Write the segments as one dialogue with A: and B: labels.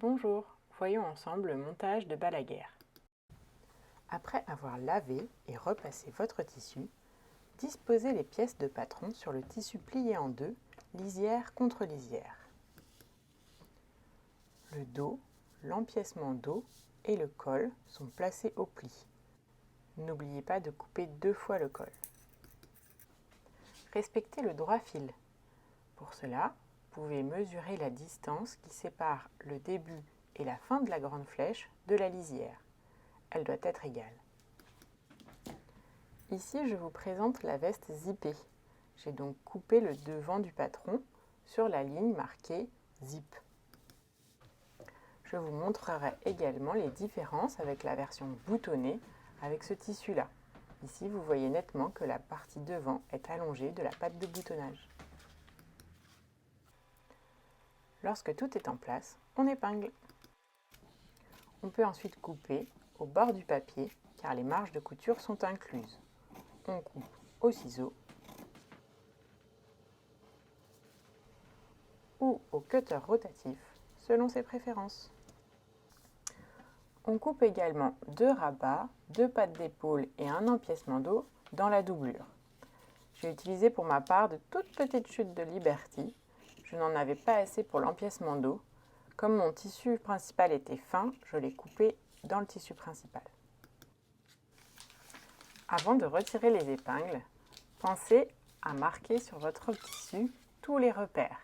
A: Bonjour, voyons ensemble le montage de balaguère. Après avoir lavé et repassé votre tissu, disposez les pièces de patron sur le tissu plié en deux, lisière contre lisière. Le dos, l'empiècement dos et le col sont placés au pli. N'oubliez pas de couper 2 fois le col. Respectez le droit fil. Pour cela, vous pouvez mesurer la distance qui sépare le début et la fin de la grande flèche de la lisière. Elle doit être égale. Ici, je vous présente la veste zippée. J'ai donc coupé le devant du patron sur la ligne marquée zip. Je vous montrerai également les différences avec la version boutonnée avec ce tissu-là. Ici, vous voyez nettement que la partie devant est allongée de la patte de boutonnage. Lorsque tout est en place, on épingle. On peut ensuite couper au bord du papier car les marges de couture sont incluses. On coupe au ciseau ou au cutter rotatif selon ses préférences. On coupe également 2 rabats, 2 pattes d'épaule et un empiècement dos dans la doublure. J'ai utilisé pour ma part de toutes petites chutes de Liberty. Je n'en avais pas assez pour l'empiècement dos. Comme mon tissu principal était fin, je l'ai coupé dans le tissu principal. Avant de retirer les épingles, pensez à marquer sur votre tissu tous les repères.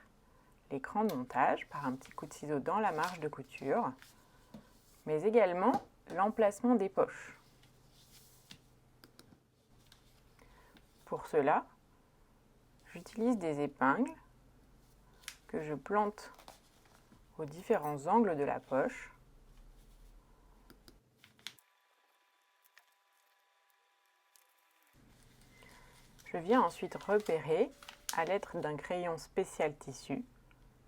A: L'écran de montage par un petit coup de ciseau dans la marge de couture, mais également l'emplacement des poches. Pour cela, j'utilise des épingles que je plante aux différents angles de la poche. Je viens ensuite repérer, à l'aide d'un crayon spécial tissu,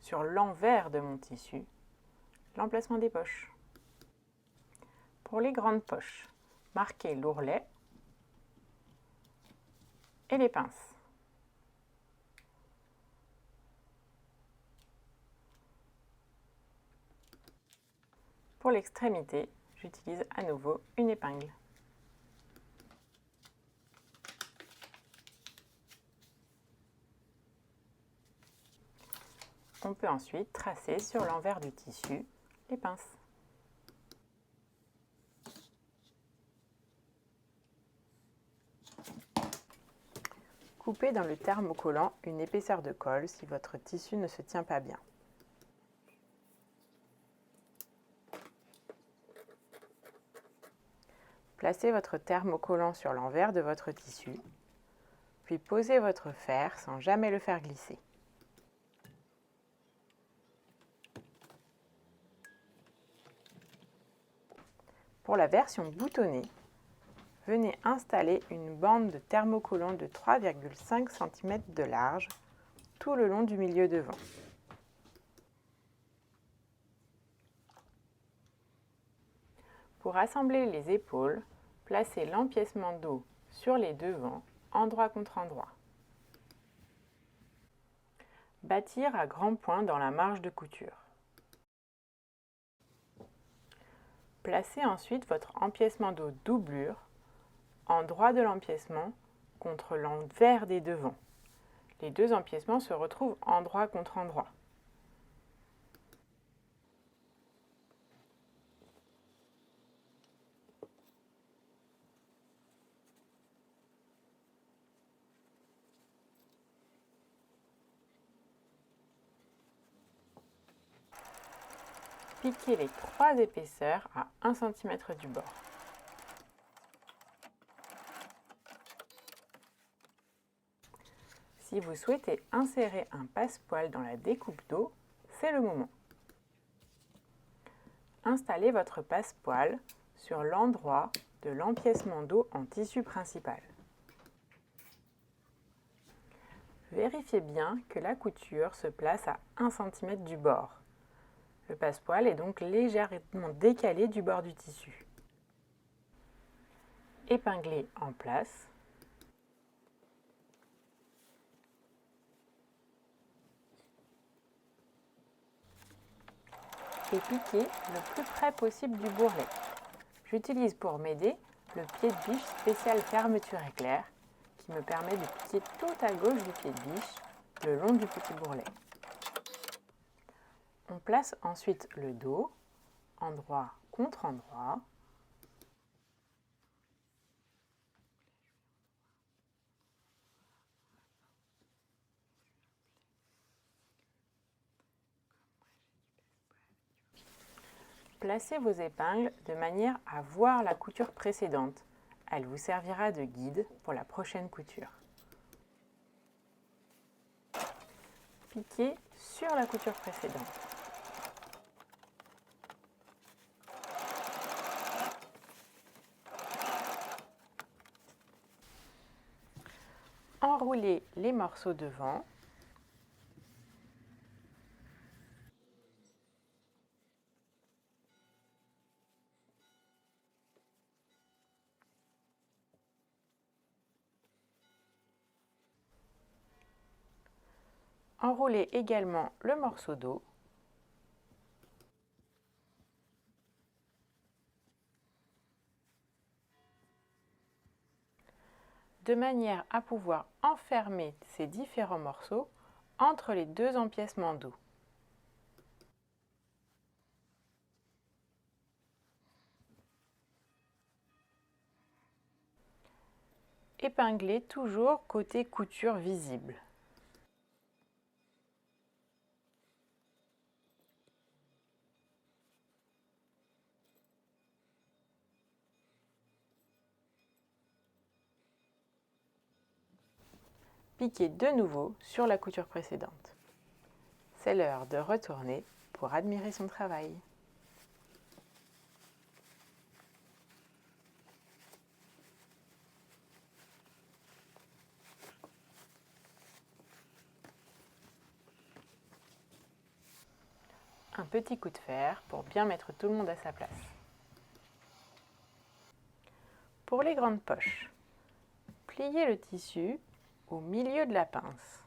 A: sur l'envers de mon tissu, l'emplacement des poches. Pour les grandes poches, marquez l'ourlet et les pinces. Pour l'extrémité, j'utilise à nouveau une épingle. On peut ensuite tracer sur l'envers du tissu les pinces. Coupez dans le thermocollant une épaisseur de colle si votre tissu ne se tient pas bien. Placez votre thermocollant sur l'envers de votre tissu, puis posez votre fer sans jamais le faire glisser. Pour la version boutonnée, venez installer une bande de thermocollant de 3,5 cm de large tout le long du milieu devant. Pour assembler les épaules, placez l'empiècement dos sur les devants, endroit contre endroit. Bâtir à grands points dans la marge de couture. Placez ensuite votre empiècement dos doublure en droit de l'empiècement contre l'envers des devants. Les deux empiècements se retrouvent endroit contre endroit. Piquez les 3 épaisseurs à 1 cm du bord. Si vous souhaitez insérer un passepoil dans la découpe dos, c'est le moment. Installez votre passepoil sur l'endroit de l'empiècement dos en tissu principal. Vérifiez bien que la couture se place à 1 cm du bord. Le passepoil est donc légèrement décalé du bord du tissu. Épinglez en place. et piquer le plus près possible du bourrelet. J'utilise pour m'aider le pied de biche spécial fermeture éclair qui me permet de piquer tout à gauche du pied de biche le long du petit bourrelet. On place ensuite le dos, endroit contre endroit. Placez vos épingles de manière à voir la couture précédente. Elle vous servira de guide pour la prochaine couture. Piquez sur la couture précédente. Enroulez les morceaux devant. Enroulez également le morceau dos. De manière à pouvoir enfermer ces différents morceaux entre les deux empiècements dos. Épinglez toujours côté couture visible. Piquez de nouveau sur la couture précédente. C'est l'heure de retourner pour admirer son travail. Un petit coup de fer pour bien mettre tout le monde à sa place. Pour les grandes poches, pliez le tissu au milieu de la pince.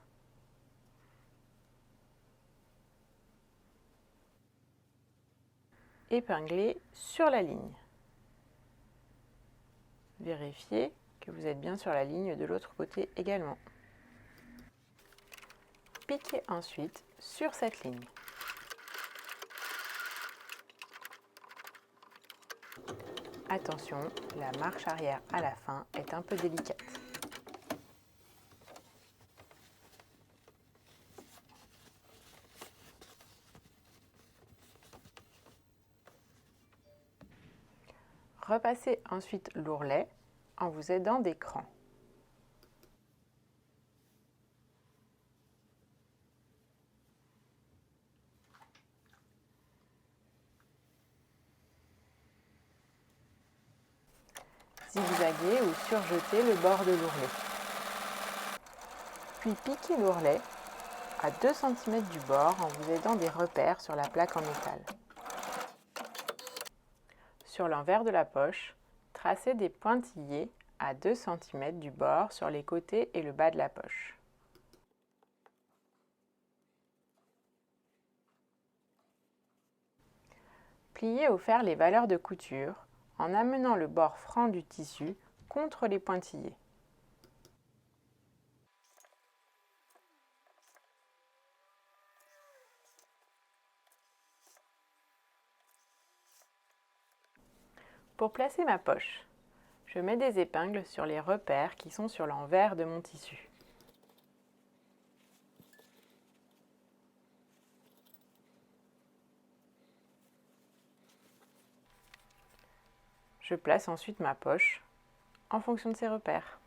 A: Épinglez sur la ligne. Vérifiez que vous êtes bien sur la ligne de l'autre côté également. Piquez ensuite sur cette ligne. Attention, la marche arrière à la fin est un peu délicate. Repassez ensuite l'ourlet en vous aidant des crans. Zigzaguez ou surjetez le bord de l'ourlet. Puis piquez l'ourlet à 2 cm du bord en vous aidant des repères sur la plaque en métal. Sur l'envers de la poche, tracez des pointillés à 2 cm du bord sur les côtés et le bas de la poche. Pliez au fer les valeurs de couture en amenant le bord franc du tissu contre les pointillés. Pour placer ma poche, je mets des épingles sur les repères qui sont sur l'envers de mon tissu. Je place ensuite ma poche en fonction de ces repères.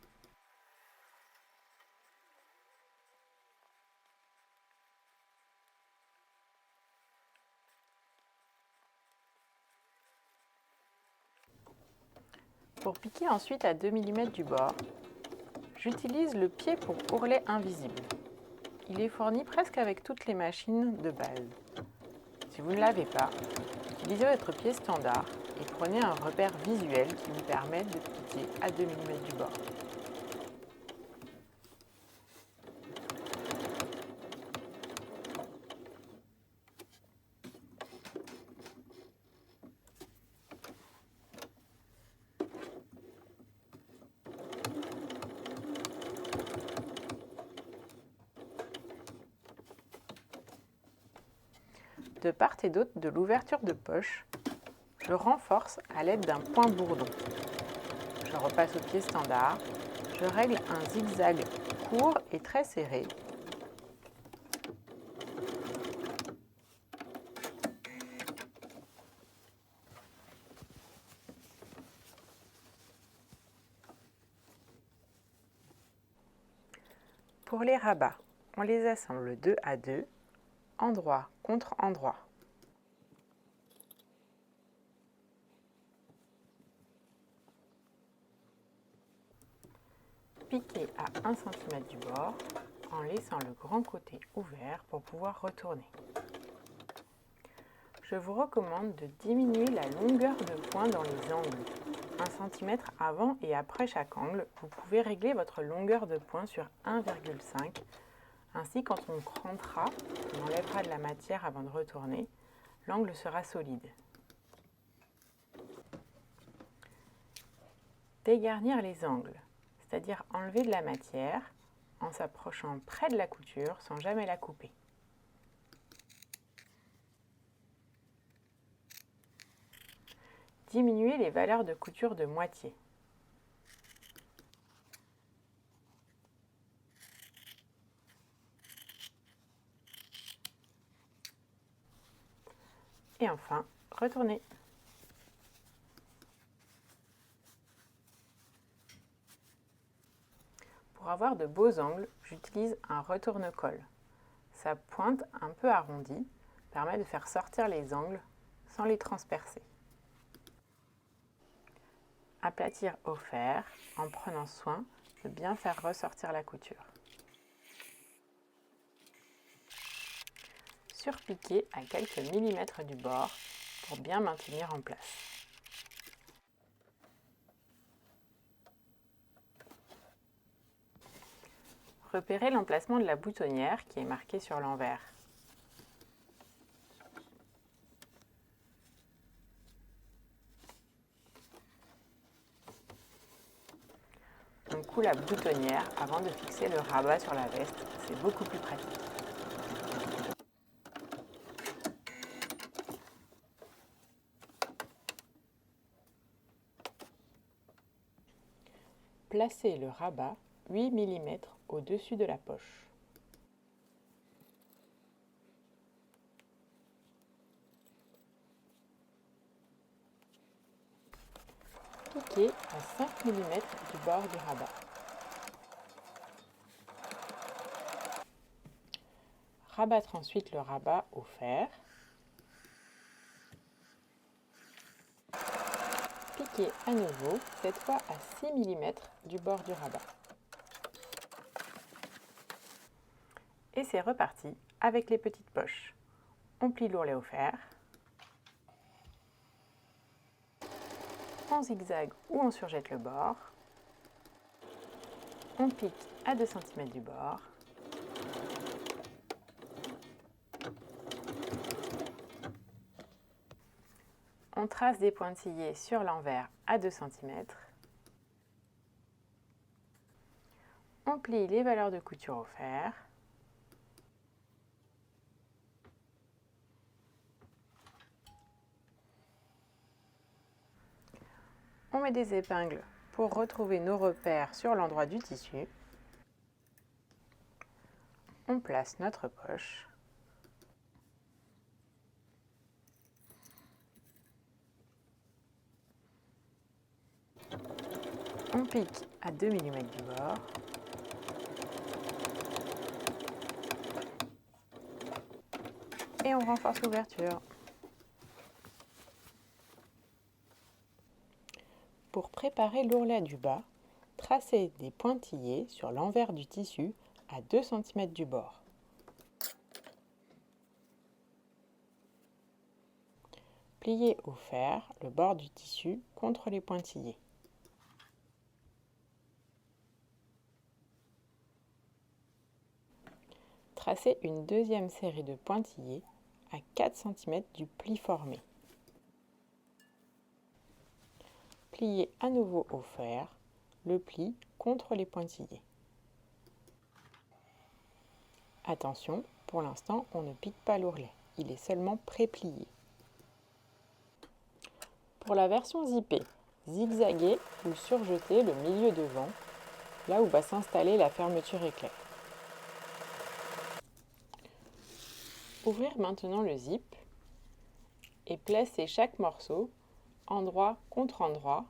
A: Pour piquer ensuite à 2 mm du bord, j'utilise le pied pour ourlet invisible. Il est fourni presque avec toutes les machines de base. Si vous ne l'avez pas, utilisez votre pied standard et prenez un repère visuel qui vous permet de piquer à 2 mm du bord. De part et d'autre de l'ouverture de poche, je renforce à l'aide d'un point bourdon. Je repasse au pied standard, je règle un zigzag court et très serré. Pour les rabats, on les assemble 2 à 2, endroit contre endroit. Piquez à 1 cm du bord en laissant le grand côté ouvert pour pouvoir retourner. Je vous recommande de diminuer la longueur de point dans les angles. 1 cm avant et après chaque angle, vous pouvez régler votre longueur de point sur 1,5. Ainsi, quand on crantera, on enlèvera de la matière avant de retourner, l'angle sera solide. Dégarnir les angles, c'est-à-dire enlever de la matière en s'approchant près de la couture sans jamais la couper. Diminuer les valeurs de couture de moitié. Et enfin, retourner. Pour avoir de beaux angles, j'utilise un retourne-colle. Sa pointe un peu arrondie permet de faire sortir les angles sans les transpercer. Aplatir au fer en prenant soin de bien faire ressortir la couture. Surpiquer à quelques millimètres du bord pour bien maintenir en place. Repérez l'emplacement de la boutonnière qui est marquée sur l'envers. On coud la boutonnière avant de fixer le rabat sur la veste, c'est beaucoup plus pratique. Placez le rabat 8 mm au-dessus de la poche. Piquez à 5 mm du bord du rabat. Rabattre ensuite le rabat au fer. Piquez à nouveau, cette fois à 6 mm du bord du rabat. Et c'est reparti avec les petites poches. On plie l'ourlet au fer. On zigzag ou on surjette le bord. On pique à 2 cm du bord. On trace des pointillés sur l'envers à 2 cm. On plie les valeurs de couture au fer. On met des épingles pour retrouver nos repères sur l'endroit du tissu. On place notre poche. On pique à 2 mm du bord. Et on renforce l'ouverture. Pour préparer l'ourlet du bas, tracez des pointillés sur l'envers du tissu à 2 cm du bord. Pliez au fer le bord du tissu contre les pointillés. Tracez une deuxième série de pointillés à 4 cm du pli formé. Pliez à nouveau au fer le pli contre les pointillés. Attention, pour l'instant, on ne pique pas l'ourlet. il est seulement pré-plié. Pour la version zippée, zigzaguez ou surjetez le milieu devant, là où va s'installer la fermeture éclair. Ouvrir maintenant le zip et placez chaque morceau, endroit contre endroit,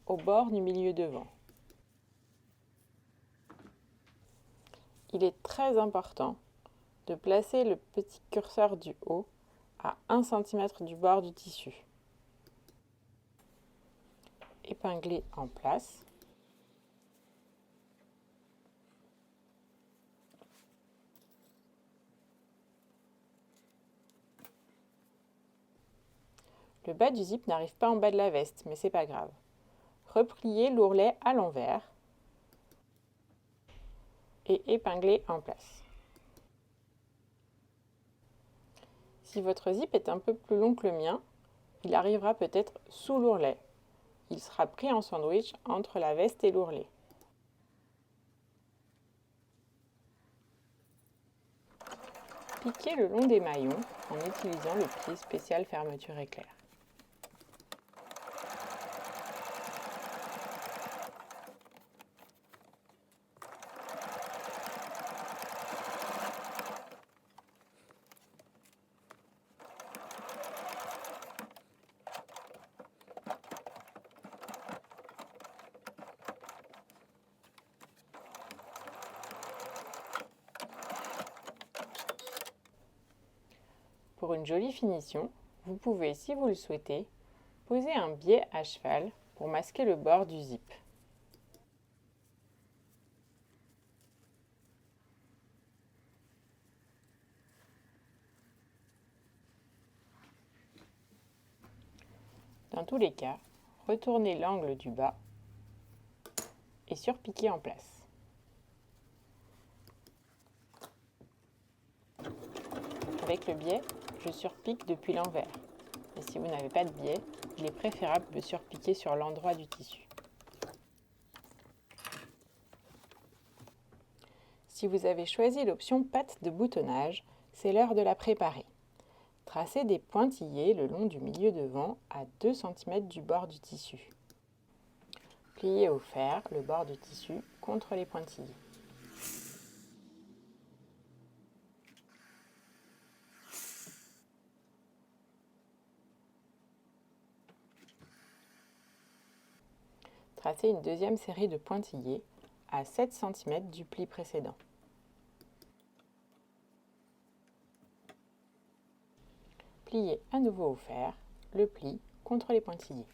A: au bord du milieu devant. Il est très important de placer le petit curseur du haut à 1 cm du bord du tissu. Épinglez en place. Le bas du zip n'arrive pas en bas de la veste, mais c'est pas grave. Repliez l'ourlet à l'envers et épinglez en place. Si votre zip est un peu plus long que le mien, il arrivera peut-être sous l'ourlet. Il sera pris en sandwich entre la veste et l'ourlet. Piquez le long des maillons en utilisant le pied spécial fermeture éclair. Pour une jolie finition, vous pouvez, si vous le souhaitez, poser un biais à cheval pour masquer le bord du zip. Dans tous les cas, retournez l'angle du bas et surpiquez en place. Avec le biais, je surpique depuis l'envers. Et si vous n'avez pas de biais, il est préférable de surpiquer sur l'endroit du tissu. Si vous avez choisi l'option patte de boutonnage, c'est l'heure de la préparer. Tracez des pointillés le long du milieu devant à 2 cm du bord du tissu. Pliez au fer le bord du tissu contre les pointillés. Tracez une deuxième série de pointillés à 7 cm du pli précédent. Pliez à nouveau au fer le pli contre les pointillés.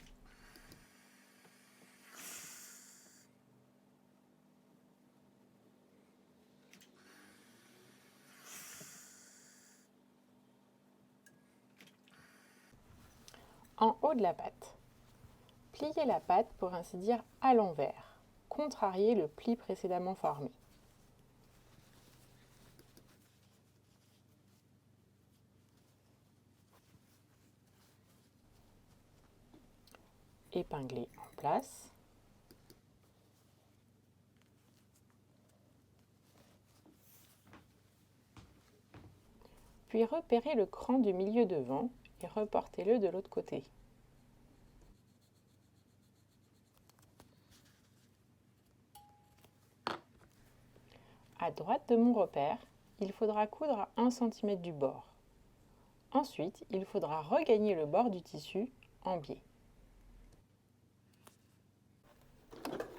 A: En haut de la patte, pliez la patte pour ainsi dire à l'envers, contrariez le pli précédemment formé. Épinglez en place. Puis repérez le cran du milieu devant et reportez-le de l'autre côté. À droite de mon repère, il faudra coudre à 1 cm du bord. Ensuite, il faudra regagner le bord du tissu en biais.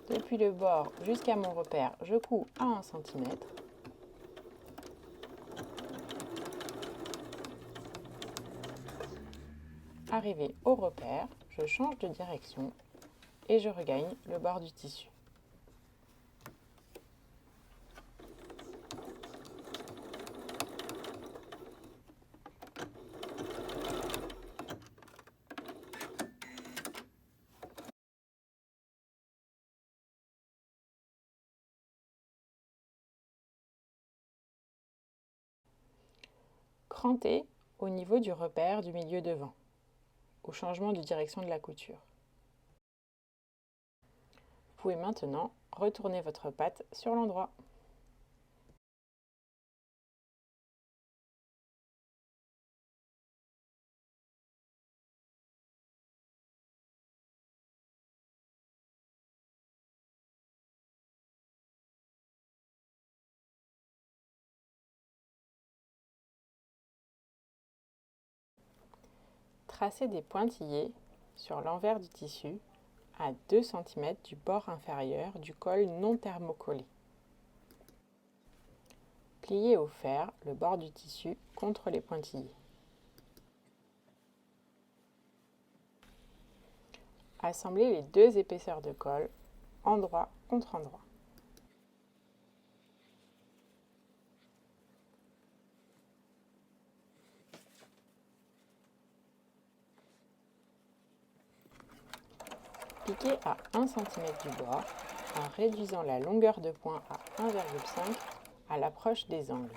A: Depuis le bord jusqu'à mon repère, je couds à 1 cm. Arrivé au repère, je change de direction et je regagne le bord du tissu. Crantez au niveau du repère du milieu devant, au changement de direction de la couture. Vous pouvez maintenant retourner votre patte sur l'endroit. Tracez des pointillés sur l'envers du tissu à 2 cm du bord inférieur du col non thermocollé. Pliez au fer le bord du tissu contre les pointillés. Assemblez les deux épaisseurs de colle, endroit contre endroit. Piquez à 1 cm du bord en réduisant la longueur de point à 1,5 à l'approche des angles.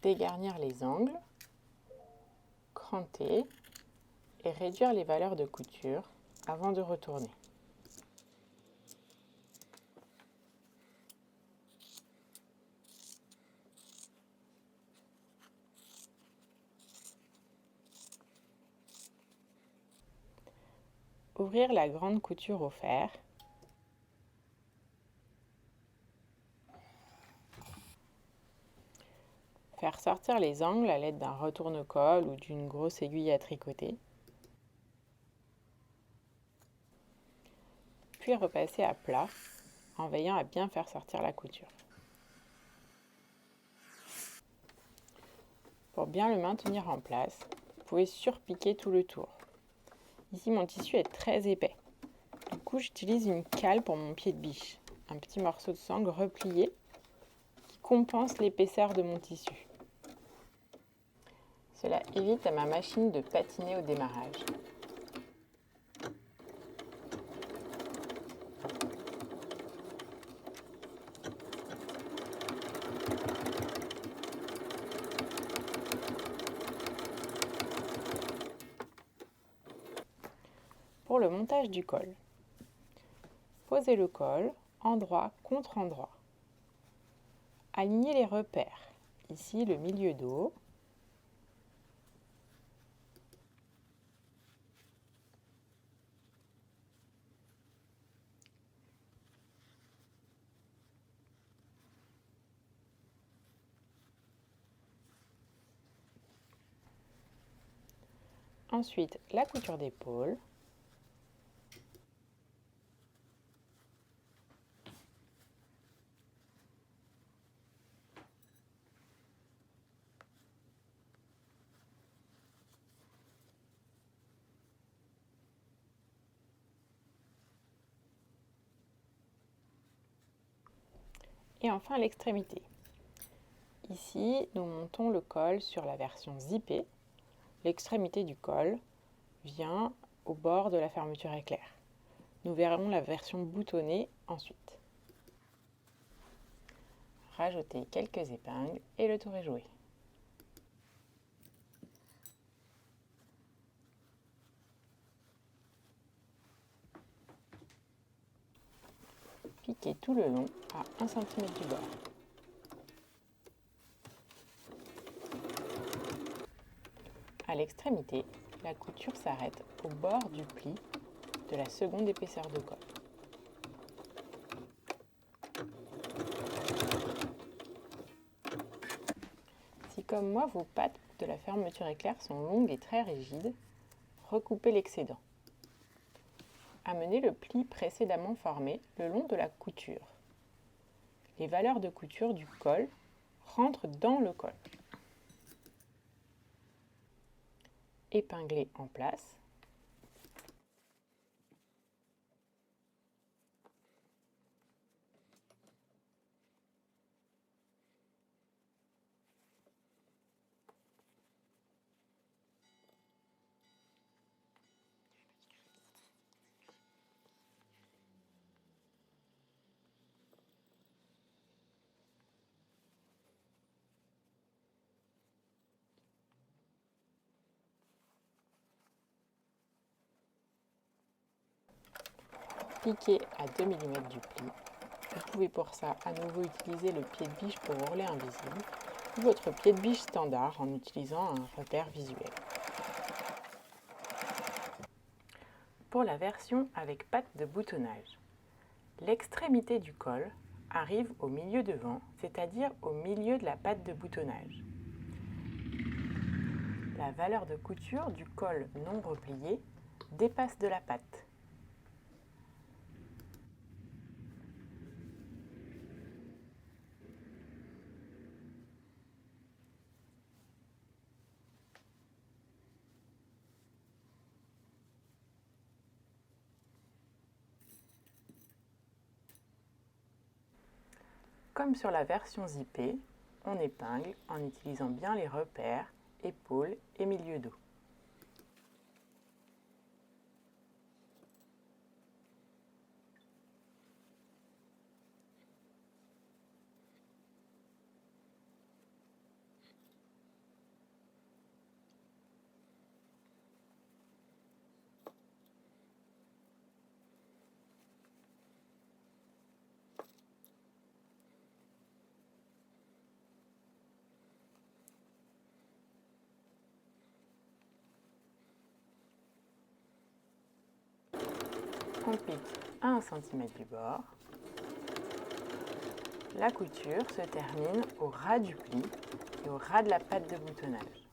A: Dégarnir les angles, cranter et réduire les valeurs de couture avant de retourner. Ouvrir la grande couture au fer. Faire sortir les angles à l'aide d'un retourne-colle ou d'une grosse aiguille à tricoter. Puis repasser à plat en veillant à bien faire sortir la couture. Pour bien le maintenir en place, vous pouvez surpiquer tout le tour. Ici, mon tissu est très épais. Du coup, j'utilise une cale pour mon pied de biche, un petit morceau de sangle replié qui compense l'épaisseur de mon tissu. Cela évite à ma machine de patiner au démarrage. Pour le montage du col, posez le col endroit contre endroit. Alignez les repères. Ici, le milieu dos. Ensuite, la couture d'épaule. Et enfin l'extrémité. Ici, nous montons le col sur la version zippée. L'extrémité du col vient au bord de la fermeture éclair. Nous verrons la version boutonnée ensuite. Rajoutez quelques épingles et le tour est joué. Piquez tout le long à 1 cm du bord. À l'extrémité, la couture s'arrête au bord du pli de la seconde épaisseur de col. Si comme moi vos pattes de la fermeture éclair sont longues et très rigides, recoupez l'excédent. Amenez le pli précédemment formé le long de la couture. Les valeurs de couture du col rentrent dans le col. Épinglez en place. Piquez à 2 mm du pli Vous pouvez pour ça à nouveau utiliser le pied de biche pour ourler invisible ou votre pied de biche standard en utilisant un repère visuel. Pour la version avec patte de boutonnage, l'extrémité du col arrive au milieu devant, c'est-à-dire au milieu de la patte de boutonnage. La valeur de couture du col non replié dépasse de la patte. Comme sur la version zippée, on épingle en utilisant bien les repères, épaules et milieu dos. On pique à 1 cm du bord. La couture se termine au ras du pli et au ras de la patte de boutonnage.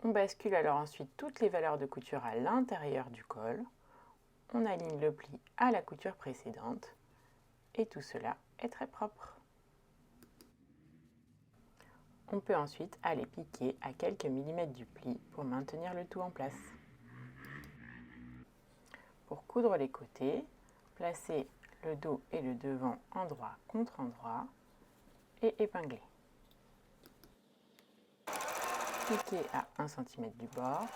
A: On bascule alors ensuite toutes les valeurs de couture à l'intérieur du col. On aligne le pli à la couture précédente et tout cela est très propre. On peut ensuite aller piquer à quelques millimètres du pli pour maintenir le tout en place. Pour coudre les côtés, placez le dos et le devant endroit contre endroit et épingler. Piquez à 1 cm du bord.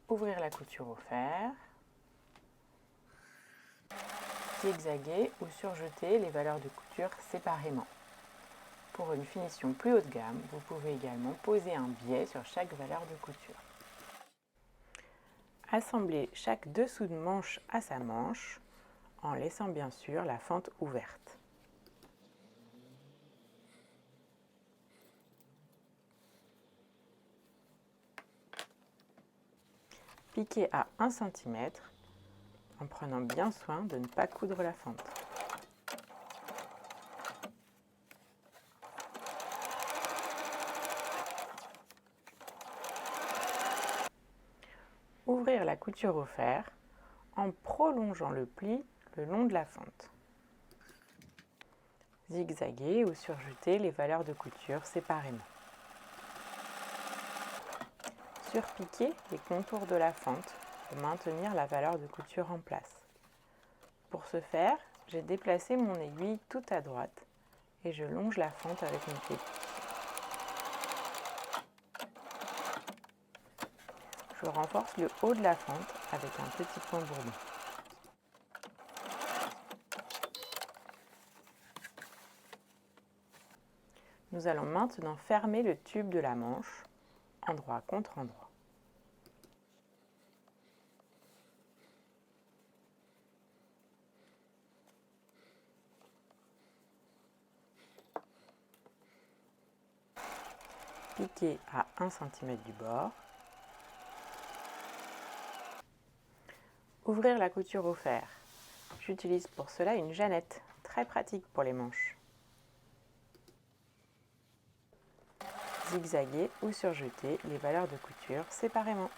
A: Ouvrir la couture au fer. Zigzaguer ou surjeter les valeurs de couture séparément. Pour une finition plus haut de gamme, vous pouvez également poser un biais sur chaque valeur de couture. Assemblez chaque dessous de manche à sa manche en laissant bien sûr la fente ouverte. Piquez à 1 cm en prenant bien soin de ne pas coudre la fente. Ouvrir la couture au fer en prolongeant le pli le long de la fente. Zigzaguer ou surjeter les valeurs de couture séparément. Surpiquer les contours de la fente pour maintenir la valeur de couture en place. Pour ce faire, j'ai déplacé mon aiguille tout à droite et je longe la fente avec mon pied. Je renforce le haut de la fente avec un petit point bourdon. Nous allons maintenant fermer le tube de la manche, endroit contre endroit. Piquez à 1 cm du bord. Ouvrir la couture au fer. J'utilise pour cela une jeannette, très pratique pour les manches. Zigzaguer ou surjeter les valeurs de couture séparément.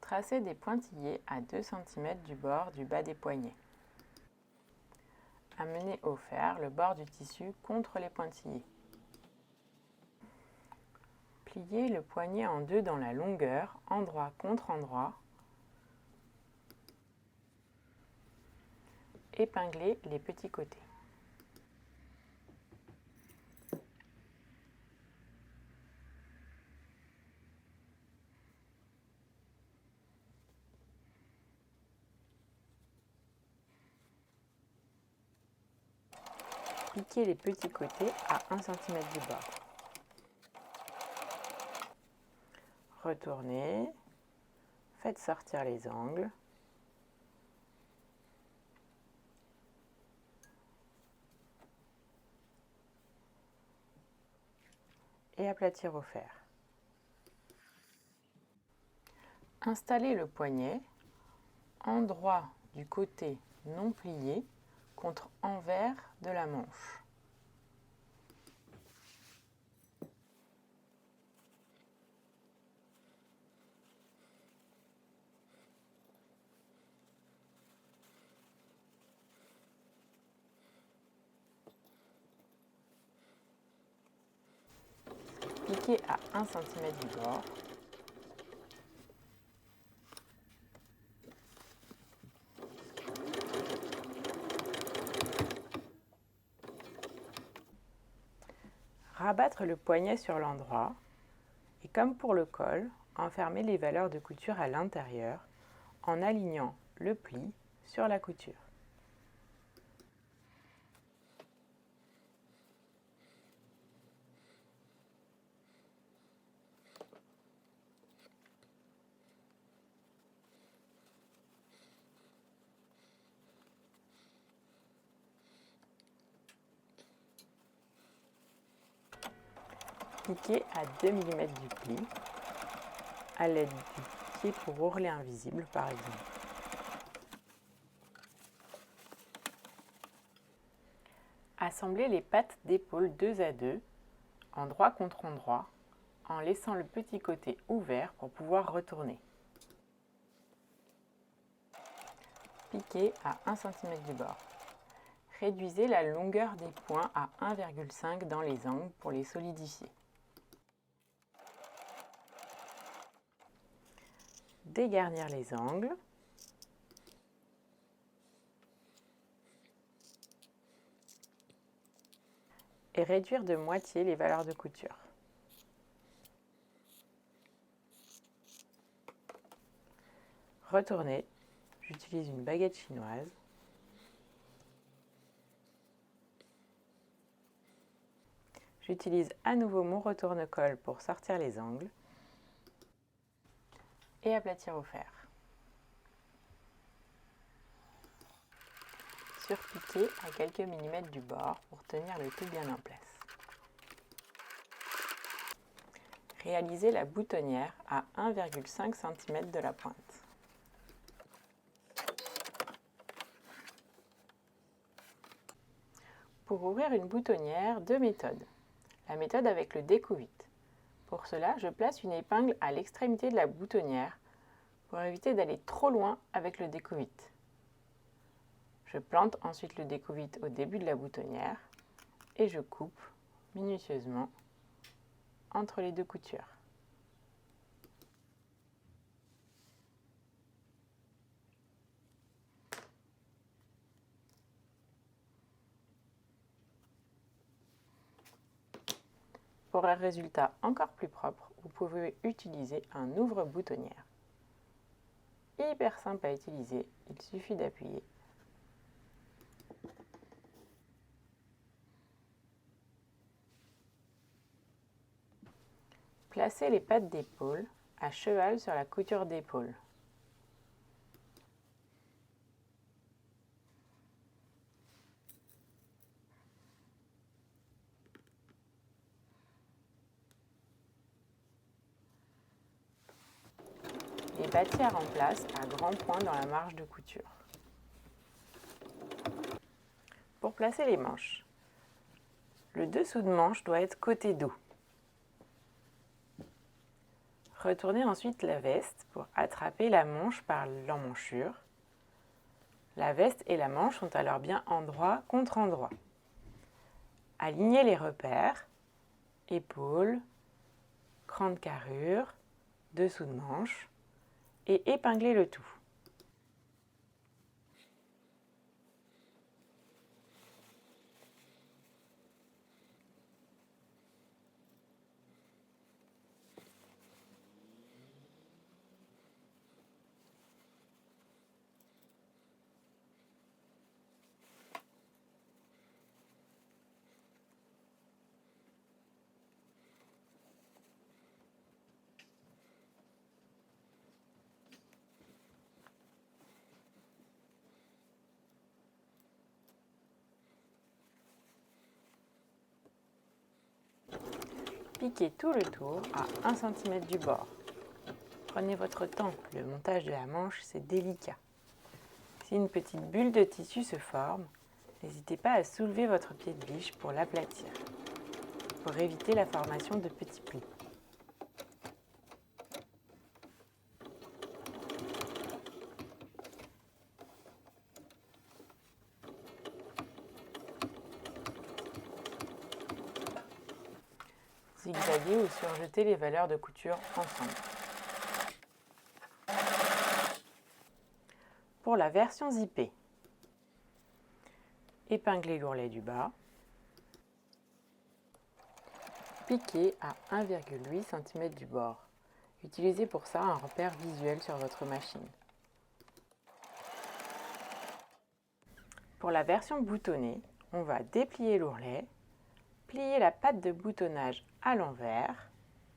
A: Tracez des pointillés à 2 cm du bord du bas des poignets. Amenez au fer le bord du tissu contre les pointillés. Pliez le poignet en deux dans la longueur, endroit contre endroit. Épinglez les petits côtés. Piquez les petits côtés à 1 cm du bord. Retournez, faites sortir les angles. Et aplatir au fer. Installez le poignet endroit du côté non plié contre envers de la manche. Piquez à 1 cm du bord. Rabattre le poignet sur l'endroit et comme pour le col, enfermer les valeurs de couture à l'intérieur en alignant le pli sur la couture. Piquez à 2 mm du pli, à l'aide du pied pour ourlet invisible par exemple. Assemblez les pattes d'épaule 2 à 2, endroit contre endroit, en laissant le petit côté ouvert pour pouvoir retourner. Piquez à 1 cm du bord. Réduisez la longueur des points à 1,5 dans les angles pour les solidifier. Dégarnir les angles. Et réduire de moitié les valeurs de couture. Retournez, j'utilise une baguette chinoise. J'utilise à nouveau mon retourne-colle pour sortir les angles et aplatir au fer. Surpiquer à quelques millimètres du bord pour tenir le tout bien en place. Réalisez la boutonnière à 1,5 cm de la pointe. Pour ouvrir une boutonnière, 2 méthodes. La méthode avec le découvite. Pour cela, je place une épingle à l'extrémité de la boutonnière pour éviter d'aller trop loin avec le découvite. Je plante ensuite le découvite au début de la boutonnière et je coupe minutieusement entre les deux coutures. Pour un résultat encore plus propre, vous pouvez utiliser un ouvre-boutonnière. Hyper simple à utiliser, il suffit d'appuyer. Placez les pattes d'épaule à cheval sur la couture d'épaule. Les bâtir en place à grands points dans la marge de couture. Pour placer les manches, le dessous de manche doit être côté dos. Retournez ensuite la veste pour attraper la manche par l'emmanchure. La veste et la manche sont alors bien endroit contre endroit. Alignez les repères, épaules, cran de carrure, dessous de manche et épinglez le tout. Piquez tout le tour à 1 cm du bord. Prenez votre temps, le montage de la manche c'est délicat. Si une petite bulle de tissu se forme, n'hésitez pas à soulever votre pied de biche pour l'aplatir, pour éviter la formation de petits plis. Zigzaguez ou surjetez les valeurs de couture ensemble. Pour la version zippée, épinglez l'ourlet du bas, piquez à 1,8 cm du bord. Utilisez pour ça un repère visuel sur votre machine. Pour la version boutonnée, on va déplier l'ourlet, plier la patte de boutonnage à l'envers,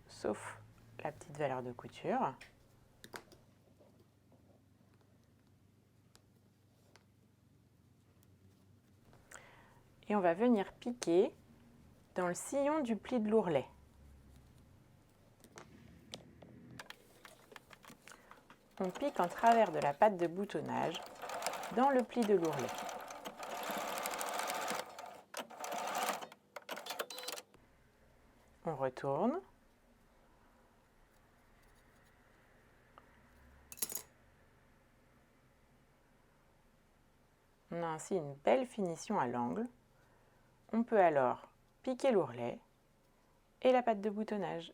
A: sauf la petite valeur de couture. Et on va venir piquer dans le sillon du pli de l'ourlet. On pique en travers de la patte de boutonnage dans le pli de l'ourlet. On retourne. On a ainsi une belle finition à l'angle. On peut alors piquer l'ourlet et la patte de boutonnage.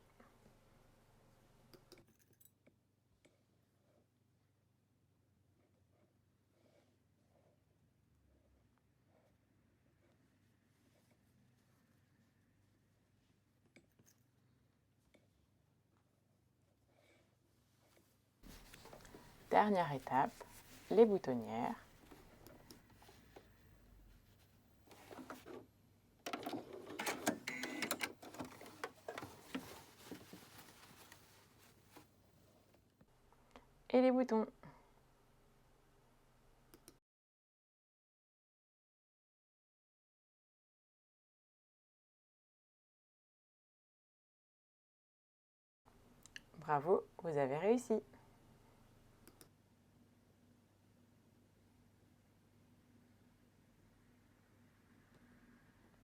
A: Dernière étape, les boutonnières. Et les boutons. Bravo, vous avez réussi!